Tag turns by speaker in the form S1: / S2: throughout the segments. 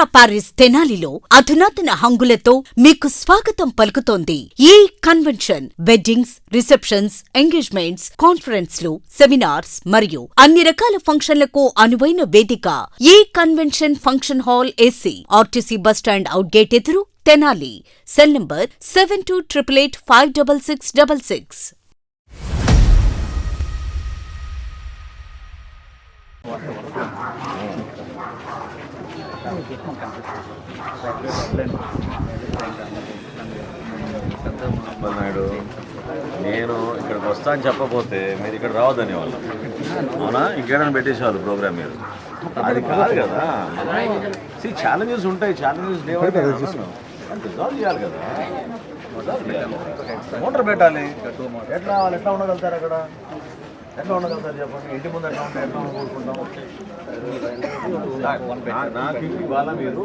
S1: Indira Paris తెనాలిలో అధునాతన హంగులతో మీకు స్వాగతం పలుకుతోంది. ఈ కన్వెన్షన్ వెడ్డింగ్స్, రిసెప్షన్స్, ఎంగేజ్మెంట్స్, కాన్ఫరెన్స్లు, సెమినార్స్ మరియు అన్ని రకాల ఫంక్షన్లకు అనువైన వేదిక. ఈ convention function hall AC, RTC bus stand out gate ఎదురు, తెనాలి. Cell number 7288856666.
S2: నాయుడు, నేను ఇక్కడికి వస్తా అని చెప్పకపోతే మీరు ఇక్కడ రావద్దని వాళ్ళు, అవునా? ఇంకేమైనా పెట్టేసేవాళ్ళు ప్రోగ్రామ్ మీరు. అది కాదు కదా. ఛాలెంజెస్ ఉంటాయి, ఛాలెంజెస్ రిజాల్వ్ చేయాలి కదా. మోటార్ పెట్టాలి. ఎట్లా వాళ్ళు ఎట్లా ఉండగలుగుతారు అక్కడ? ఎట్లా ఉండగలుగుతారు చెప్పండి? ఇంటి ముందు ఎట్లా ఉంటాయి, ఎట్లా కోరుకుంటాం? నాకు ఇంటికి వాళ్ళ మీరు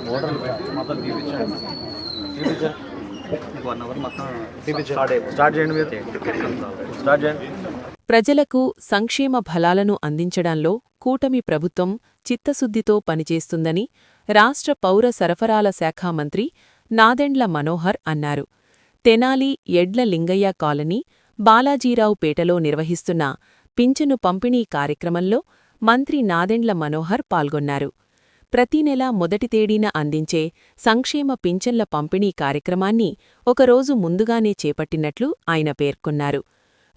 S2: మోటార్లు పెట్టి మొత్తం తీపించండి. స్టార్ట్ చేయండి, మీరు స్టార్ట్ చేయండి.
S3: ప్రజలకు సంక్షేమ ఫలాలను అందించడంలో కూటమి ప్రభుత్వం చిత్తశుద్ధితో పనిచేస్తుందని రాష్ట్ర పౌర సరఫరాల శాఖ మంత్రి నాదెండ్ల మనోహర్ అన్నారు. తెనాలి ఎడ్ల లింగయ్య కాలనీ, బాలాజీరావుపేటలో నిర్వహిస్తున్న పింఛను పంపిణీ కార్యక్రమంలో మంత్రి నాదెండ్ల మనోహర్ పాల్గొన్నారు. ప్రతి నెల మొదటి తేదీన అందించే సంక్షేమ పింఛన్ల పంపిణీ కార్యక్రమాన్ని ఒకరోజు ముందుగానే చేపట్టినట్లు ఆయన పేర్కొన్నారు.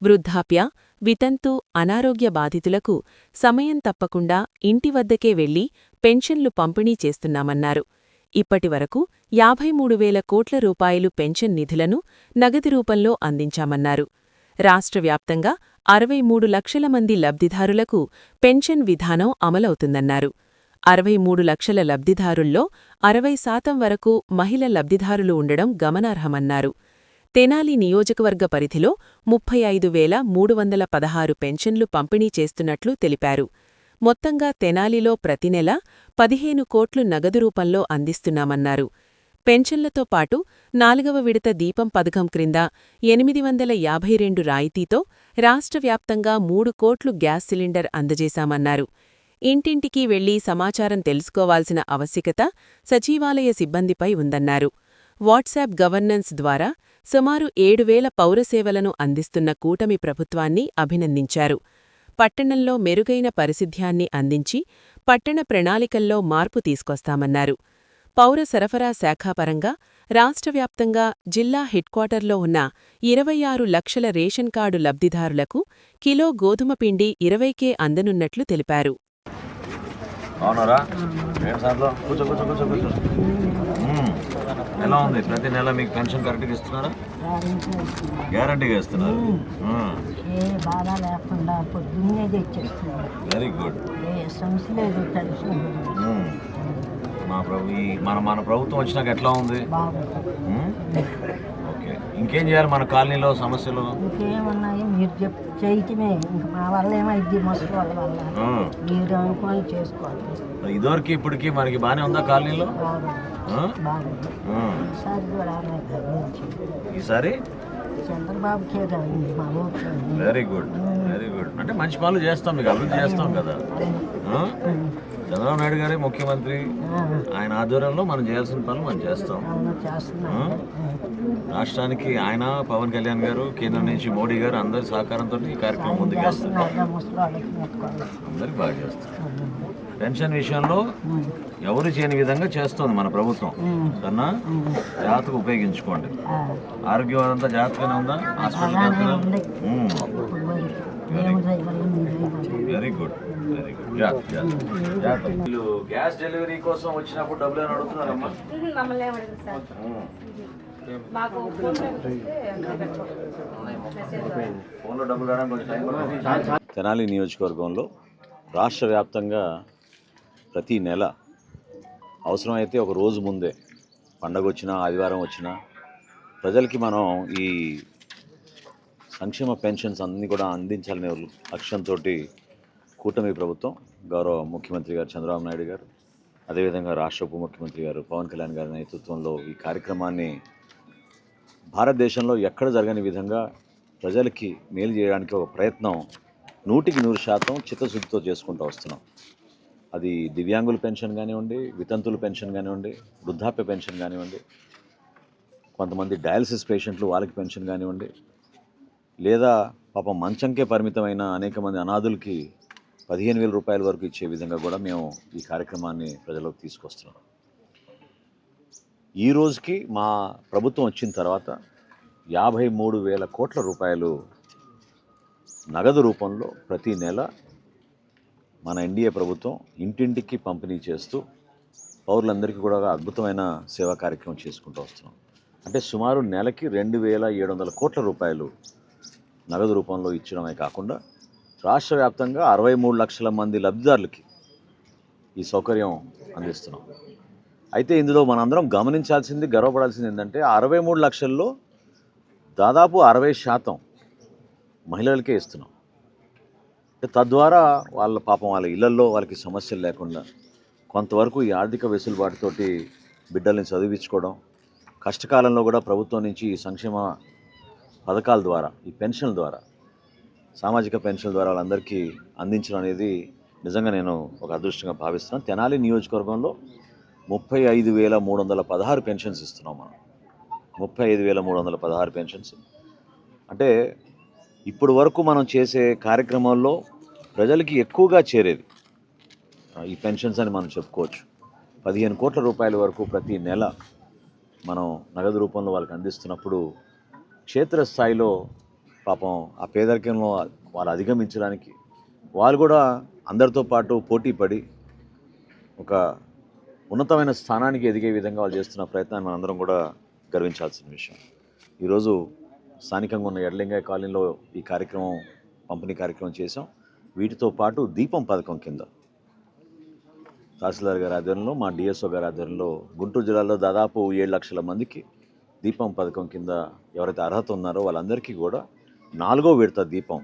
S3: వృద్ధాప్య, వితంతు, అనారోగ్య బాధితులకు సమయం తప్పకుండా ఇంటి వద్దకే వెళ్లి పెన్షన్లు పంపిణీ చేస్తున్నామన్నారు. ఇప్పటివరకు 53,000 కోట్ల రూపాయలు పెన్షన్ నిధులను నగదు రూపంలో అందించామన్నారు. రాష్ట్ర వ్యాప్తంగా 63 లక్షల మంది లబ్ధిదారులకు పెన్షన్ విధానం అమలవుతుందన్నారు. 63 లక్షల లబ్ధిదారుల్లో 60% వరకు మహిళ లబ్ధిదారులు ఉండడం గమనార్హమన్నారు. తెనాలి నియోజకవర్గ పరిధిలో 35,316 పెన్షన్లు పంపిణీ చేస్తున్నట్లు తెలిపారు. మొత్తంగా తెనాలిలో ప్రతి నెల 15 కోట్లు నగదు రూపంలో అందిస్తున్నామన్నారు. పెన్షన్లతో పాటు 4వ విడత దీపం పథకం క్రింద 852 రాయితీతో రాష్ట్ర వ్యాప్తంగా 3 కోట్లు గ్యాస్ సిలిండర్ అందజేశామన్నారు. ఇంటింటికి వెళ్లి సమాచారం తెలుసుకోవాల్సిన ఆవశ్యకత సచివాలయ సిబ్బందిపై ఉందన్నారు. వాట్సాప్ గవర్నెన్స్ ద్వారా సుమారు 7,000 పౌరసేవలను అందిస్తున్న కూటమి ప్రభుత్వాన్ని అభినందించారు. పట్టణంలో మెరుగైన పారిశుధ్యాన్ని అందించి పట్టణ ప్రణాళికల్లో మార్పు తీసుకొస్తామన్నారు. పౌర సరఫరా శాఖాపరంగా రాష్ట్ర వ్యాప్తంగా జిల్లా హెడ్క్వార్టర్లో ఉన్న 26 లక్షల రేషన్ కార్డు లబ్ధిదారులకు కిలో గోధుమ పిండి 20కే అందనున్నట్లు తెలిపారు.
S2: ఎలా ఉంది? ప్రతి నెల మీకు పెన్షన్ కరెక్ట్గా ఇస్తున్నారా? గ్యారంటీగా ఇస్తున్నారు. Very good. మన ప్రభుత్వం వచ్చినాక ఎట్లా ఉంది? ఓకే, ఇంకేం చేయాలి మన కాలనీలో సమస్యలు?
S4: ఇంకేమన్నాయి మీరు చేయటమే, ఇంకా మా వల్ల ఏమైంది, ముసలి వాళ్ళ వల్ల మీరు అనుకోని చేసుకోవాలి.
S2: ఇదివరకు ఇప్పటికి మనకి బాగానే ఉందా కాలనీలో? ఈసారి
S4: చంద్రబాబుకే మా ఊరు.
S2: Very good, very good. అంటే మంచి పనులు చేస్తాం, మీకు అభివృద్ధి చేస్తాం కదా. చంద్రబాబు నాయుడు గారే ముఖ్యమంత్రి, ఆయన ఆధ్వర్యంలో మనం చేయాల్సిన పనులు మనం చేస్తాం. రాష్ట్రానికి ఆయన, పవన్ కళ్యాణ్ గారు, కేంద్రం నుంచి మోడీ గారు అందరి సహకారంతో ఈ కార్యక్రమం ముందుకేస్తారు. అందరికి బాగా చేస్తారు. పెన్షన్ విషయంలో ఎవరు చేయని విధంగా చేస్తోంది మన ప్రభుత్వం. కన్నా జాగ్రత్తగా ఉపయోగించుకోండి. ఆరోగ్యం అంతా జాగ్రత్తగానే ఉందా? Hospital very good, very good. వీళ్ళు గ్యాస్ డెలివరీ కోసం వచ్చినప్పుడు డబ్బులు అని అడుగుతున్నారమ్మా? ఫోన్లో డబ్బులు రావడానికి కొంచెం టైం పడుతుంది. తెనాలి నియోజకవర్గంలో రాష్ట్ర వ్యాప్తంగా ప్రతి నెల అవసరమైతే ఒక రోజు ముందే, పండగ వచ్చినా ఆదివారం వచ్చినా ప్రజలకి మనం ఈ సంక్షేమ పెన్షన్స్ అన్నీ కూడా అందించాలనే లక్ష్యంతో కూటమి ప్రభుత్వం, గౌరవ ముఖ్యమంత్రి గారు చంద్రబాబు నాయుడు గారు, అదేవిధంగా రాష్ట్ర ఉప ముఖ్యమంత్రి గారు పవన్ కళ్యాణ్ గారి నేతృత్వంలో ఈ కార్యక్రమాన్ని భారతదేశంలో ఎక్కడ జరగని విధంగా ప్రజలకి మేలు చేయడానికి ఒక ప్రయత్నం 100% చిత్తశుద్ధితో చేసుకుంటూ వస్తున్నాం. అది దివ్యాంగుల పెన్షన్ కానివ్వండి, వితంతుల పెన్షన్ కానివ్వండి, వృద్ధాప్య పెన్షన్ కానివ్వండి, కొంతమంది డయాలసిస్ పేషెంట్లు వాళ్ళకి పెన్షన్ కానివ్వండి, లేదా పాపం మంచంకే పరిమితమైన అనేక మంది అనాథులకి 15,000 రూపాయల వరకు ఇచ్చే విధంగా కూడా మేము ఈ కార్యక్రమాన్ని ప్రజలకు తీసుకొస్తున్నాం. ఈ రోజుకి మా ప్రభుత్వం వచ్చిన తర్వాత 53,000 కోట్ల రూపాయలు నగదు రూపంలో ప్రతి నెల మన ఎన్డీఏ ప్రభుత్వం ఇంటింటికి పంపిణీ చేస్తూ పౌరులందరికీ కూడా అద్భుతమైన సేవా కార్యక్రమం చేసుకుంటూ వస్తున్నాం. అంటే సుమారు నెలకి 2,700 కోట్ల రూపాయలు నగదు రూపంలో ఇచ్చడమే కాకుండా రాష్ట్ర వ్యాప్తంగా 63 లక్షల మంది లబ్ధిదారులకి ఈ సౌకర్యం అందిస్తున్నాం. అయితే ఇందులో మనందరం గమనించాల్సింది, గర్వపడాల్సింది ఏంటంటే 63 లక్షల్లో దాదాపు 60% మహిళలకే ఇస్తున్నాం. తద్వారా వాళ్ళ పాపం వాళ్ళ ఇళ్లల్లో వాళ్ళకి సమస్యలు లేకుండా కొంతవరకు ఈ ఆర్థిక వెసులుబాటుతోటి బిడ్డల్ని చదివించుకోవడం, కష్టకాలంలో కూడా ప్రభుత్వం నుంచి ఈ సంక్షేమ పథకాల ద్వారా, ఈ పెన్షన్ల ద్వారా, సామాజిక పెన్షన్ల ద్వారా వాళ్ళందరికీ అందించడం అనేది నిజంగా నేను ఒక అదృష్టంగా భావిస్తున్నాను. తెనాలి నియోజకవర్గంలో 35,316 పెన్షన్స్ ఇస్తున్నాం మనం. 35,316 పెన్షన్స్ అంటే ఇప్పుడు వరకు మనం చేసే కార్యక్రమాల్లో ప్రజలకి ఎక్కువగా చేరేది ఈ పెన్షన్స్ అని మనం చెప్పుకోవచ్చు. 15 కోట్ల రూపాయల వరకు ప్రతి నెల మనం నగదు రూపంలో వాళ్ళకి అందిస్తున్నప్పుడు క్షేత్రస్థాయిలో పాపం ఆ పేదరికంలో వాళ్ళు అధిగమించడానికి, వాళ్ళు కూడా అందరితో పాటు పోటీ పడి ఒక ఉన్నతమైన స్థానానికి ఎదిగే విధంగా వాళ్ళు చేస్తున్న ప్రయత్నాన్ని మనందరం కూడా గర్వించాల్సిన విషయం. ఈరోజు స్థానికంగా ఉన్న ఎడ్లింగయ్య కాలనీలో ఈ కార్యక్రమం, పంపిణీ కార్యక్రమం చేసాం. వీటితో పాటు దీపం పథకం కింద తహసీల్దార్ గారి ఆధ్వర్యంలో, మా డిఎస్ఓ గారి ఆధ్వర్యంలో గుంటూరు జిల్లాలో దాదాపు 7 లక్షల మందికి దీపం పథకం కింద ఎవరైతే అర్హత ఉన్నారో వాళ్ళందరికీ కూడా 4వ విడత దీపం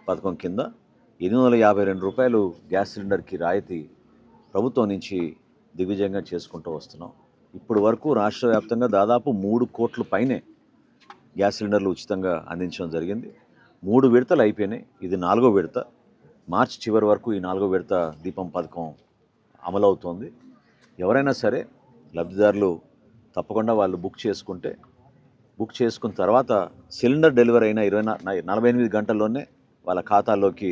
S2: పథకం కింద 852 రూపాయలు గ్యాస్ సిలిండర్కి రాయితీ ప్రభుత్వం నుంచి దిగ్విజయంగా చేసుకుంటూ వస్తున్నాం. ఇప్పుడు వరకు రాష్ట్ర వ్యాప్తంగా దాదాపు 3 కోట్ల పైనే గ్యాస్ సిలిండర్లు ఉచితంగా అందించడం జరిగింది. 3 విడతలు అయిపోయినాయి. ఇది 4వ విడత. మార్చి చివరి వరకు ఈ 4వ విడత దీపం పథకం అమలవుతోంది. ఎవరైనా సరే లబ్ధిదారులు తప్పకుండా వాళ్ళు బుక్ చేసుకున్న తర్వాత సిలిండర్ డెలివరీ అయిన 48 గంటల్లోనే వాళ్ళ ఖాతాల్లోకి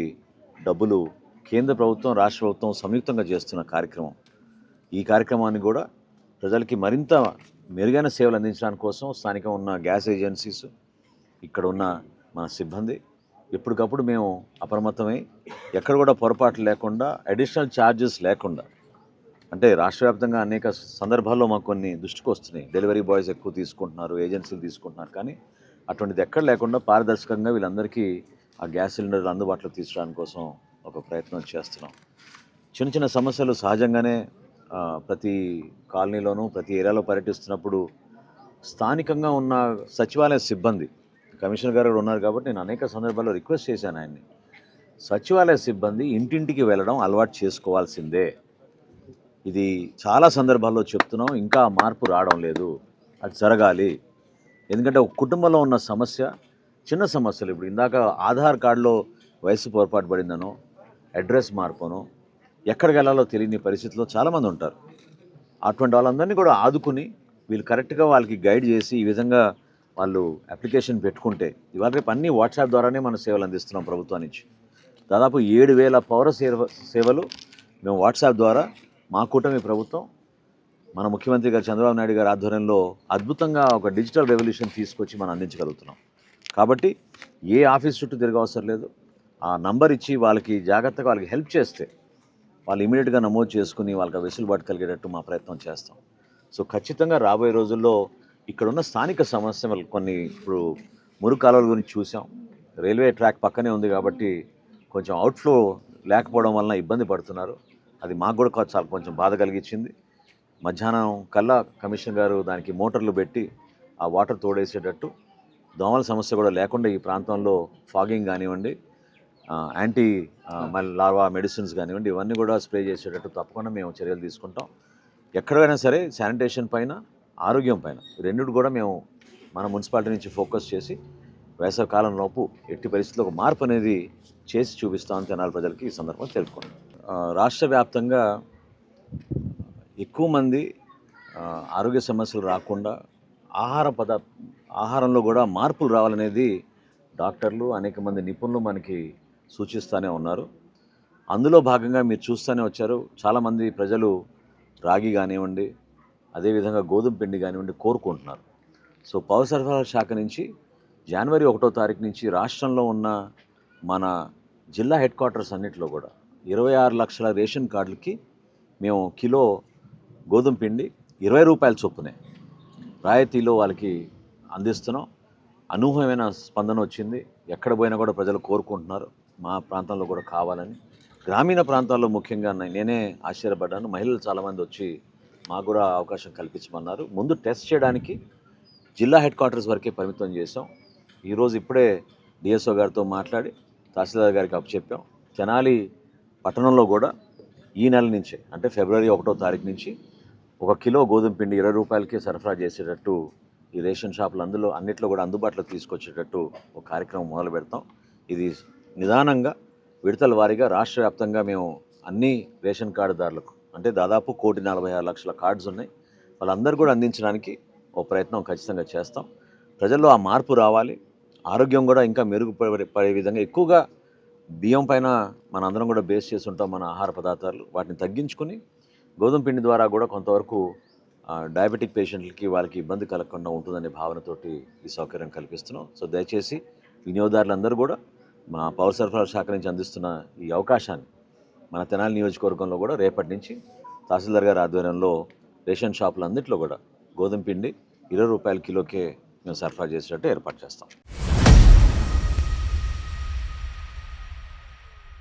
S2: డబ్బులు కేంద్ర ప్రభుత్వం, రాష్ట్ర ప్రభుత్వం సంయుక్తంగా చేస్తున్న కార్యక్రమం. ఈ కార్యక్రమాన్ని కూడా ప్రజలకి మరింత మెరుగైన సేవలు అందించడానికి కోసం స్థానికంగా ఉన్న గ్యాస్ ఏజెన్సీస్, ఇక్కడ ఉన్న మన సిబ్బంది ఎప్పటికప్పుడు మేము అప్రమత్తమై ఎక్కడ కూడా పొరపాట్లు లేకుండా, అడిషనల్ ఛార్జెస్ లేకుండా, అంటే రాష్ట్ర వ్యాప్తంగా అనేక సందర్భాల్లో మాకు కొన్ని దృష్టికి వస్తున్నాయి. డెలివరీ బాయ్స్ ఎక్కువ తీసుకుంటున్నారు, ఏజెన్సీలు తీసుకుంటున్నారు. కానీ అటువంటిది ఎక్కడ లేకుండా పారదర్శకంగా వీళ్ళందరికీ ఆ గ్యాస్ సిలిండర్లు అందుబాటులో తీసుకురావడం కోసం ఒక ప్రయత్నం చేస్తున్నాం. చిన్న చిన్న సమస్యలు సహజంగానే ప్రతి కాలనీలోనూ, ప్రతి ఏరియాలో పర్యటిస్తున్నప్పుడు స్థానికంగా ఉన్న సచివాలయ సిబ్బంది, కమిషనర్ గారు ఉన్నారు కాబట్టి నేను అనేక సందర్భాల్లో రిక్వెస్ట్ చేశాను ఆయన్ని, సచివాలయ సిబ్బంది ఇంటింటికి వెళ్ళడం అలవాటు చేసుకోవాల్సిందే. ఇది చాలా సందర్భాల్లో చెప్తున్నాం, ఇంకా మార్పు రావడం లేదు. అది జరగాలి. ఎందుకంటే ఒక కుటుంబంలో ఉన్న సమస్య, చిన్న సమస్యలు, ఇప్పుడు ఇందాక ఆధార్ కార్డులో వయసు పొరపాటు పడిందనో, అడ్రస్ మార్పునో, ఎక్కడికి వెళ్ళాలో తెలియని పరిస్థితిలో చాలామంది ఉంటారు. అటువంటి వాళ్ళందరినీ కూడా ఆదుకుని వీళ్ళు కరెక్ట్గా వాళ్ళకి గైడ్ చేసి ఈ విధంగా వాళ్ళు అప్లికేషన్ పెట్టుకుంటే, ఇవాళ రేపు అన్నీ వాట్సాప్ ద్వారానే మన సేవలు అందిస్తున్నాం ప్రభుత్వం నుంచి. దాదాపు 7,000 పౌర సేవలు మేము వాట్సాప్ ద్వారా మా కూటమి ప్రభుత్వం, మన ముఖ్యమంత్రి గారు చంద్రబాబు నాయుడు గారి ఆధ్వర్యంలో అద్భుతంగా ఒక డిజిటల్ రెవల్యూషన్ తీసుకొచ్చి మనం అందించగలుగుతున్నాం. కాబట్టి ఏ ఆఫీస్ చుట్టూ తిరగవసరం లేదు. ఆ నంబర్ ఇచ్చి వాళ్ళకి జాగ్రత్తగా వాళ్ళకి హెల్ప్ చేస్తే వాళ్ళు ఇమీడియట్గా నమోదు చేసుకుని వాళ్ళకి వెసులుబాటు కలిగేటట్టు మా ప్రయత్నం చేస్తాం. సో ఖచ్చితంగా రాబోయే రోజుల్లో ఇక్కడున్న స్థానిక సమస్యలు కొన్ని, ఇప్పుడు మురుగు కాలువల గురించి చూసాం. రైల్వే ట్రాక్ పక్కనే ఉంది కాబట్టి కొంచెం అవుట్ఫ్లో లేకపోవడం వలన ఇబ్బంది పడుతున్నారు. అది మాకు కూడా చాలా కొంచెం బాధ కలిగించింది. మధ్యాహ్నం కల్లా కమిషనర్ గారు దానికి మోటార్లు పెట్టి ఆ వాటర్ తోడేసేటట్టు, దోమల సమస్య కూడా లేకుండా ఈ ప్రాంతంలో ఫాగింగ్ కానివ్వండి, యాంటీ లార్వా మెడిసిన్స్ కానివ్వండి, ఇవన్నీ కూడా స్ప్రే చేసేటట్టు తప్పకుండా మేము చర్యలు తీసుకుంటాం. ఎక్కడైనా సరే శానిటేషన్ పైన, ఆరోగ్యం పైన, రెండుటి కూడా మేము మన మున్సిపాలిటీ నుంచి ఫోకస్ చేసి వేసవి కాలంలోపు ఎట్టి పరిస్థితుల్లో ఒక మార్పు అనేది చేసి చూపిస్తామని తెనాలి ప్రజలకి ఈ సందర్భంగా తెలుపుకున్నాం. రాష్ట్ర వ్యాప్తంగా ఎక్కువ మంది ఆరోగ్య సమస్యలు రాకుండా ఆహారంలో కూడా మార్పులు రావాలనేది డాక్టర్లు అనేక మంది నిపుణులు మనకి సూచిస్తూనే ఉన్నారు. అందులో భాగంగా మీరు చూస్తూనే వచ్చారు, చాలామంది ప్రజలు రాగి కానివ్వండి, అదేవిధంగా గోధుమ పిండి కానివ్వండి కోరుకుంటున్నారు. సో పౌర సరఫరాల శాఖ నుంచి జనవరి 1వ తారీఖు నుంచి రాష్ట్రంలో ఉన్న మన జిల్లా హెడ్ క్వార్టర్స్ అన్నింటిలో కూడా 26 లక్షల రేషన్ కార్డులకి మేము కిలో గోధుమ పిండి 20 రూపాయల చొప్పునే రాయితీలో వాళ్ళకి అందిస్తున్నాం. అనూహ్యమైన స్పందన వచ్చింది. ఎక్కడ పోయినా కూడా ప్రజలు కోరుకుంటున్నారు మా ప్రాంతంలో కూడా కావాలని. గ్రామీణ ప్రాంతాల్లో ముఖ్యంగా నేనే ఆశ్చర్యపడ్డాను. మహిళలు చాలామంది వచ్చి మాకు కూడా అవకాశం కల్పించమన్నారు. ముందు టెస్ట్ చేయడానికి జిల్లా హెడ్ క్వార్టర్స్ వరకే పరిమితం చేసాం. ఈరోజు ఇప్పుడే డిఎస్ఓ గారితో మాట్లాడి తహసీల్దార్ గారికి అప్పచెప్పాం. తెనాలి పట్టణంలో కూడా ఈ నెల నుంచే అంటే ఫిబ్రవరి 1వ తారీఖు నుంచి 1 కిలో గోధుమ పిండి 20 రూపాయలకే సరఫరా చేసేటట్టు ఈ రేషన్ షాపులు అన్నిట్లో కూడా అందుబాటులోకి తీసుకొచ్చేటట్టు ఒక కార్యక్రమం మొదలు పెడతాం. ఇది నిదానంగా విడతల వారీగా రాష్ట్ర వ్యాప్తంగా మేము అన్ని రేషన్ కార్డుదారులకు అంటే దాదాపు 1,46,00,000 కార్డ్స్ ఉన్నాయి, వాళ్ళందరూ కూడా అందించడానికి ఒక ప్రయత్నం ఖచ్చితంగా చేస్తాం. ప్రజల్లో ఆ మార్పు రావాలి, ఆరోగ్యం కూడా ఇంకా మెరుగుపడే విధంగా ఎక్కువగా బియ్యం పైన మనందరం కూడా బేస్ చేసి ఉంటాం మన ఆహార పదార్థాలు. వాటిని తగ్గించుకుని గోధుమ పిండి ద్వారా కూడా కొంతవరకు డయాబెటిక్ పేషెంట్లకి వాళ్ళకి ఇబ్బంది కలగకుండా ఉంటుందనే భావనతోటి ఈ సౌకర్యం కల్పిస్తున్నాం. సో దయచేసి వినియోగదారులందరూ కూడా మా పౌర సరఫరాల శాఖ నుంచి అందిస్తున్న ఈ అవకాశాన్ని మన తెనాలి నియోజకవర్గంలో కూడా రేపటి నుంచి తహసీల్దార్ గారి ఆధ్వర్యంలో రేషన్ షాపులన్నింటిలో కూడా గోధుమ పిండి 20 రూపాయల కిలోకే మేము సరఫరా చేసేటట్టు ఏర్పాటు చేస్తాం.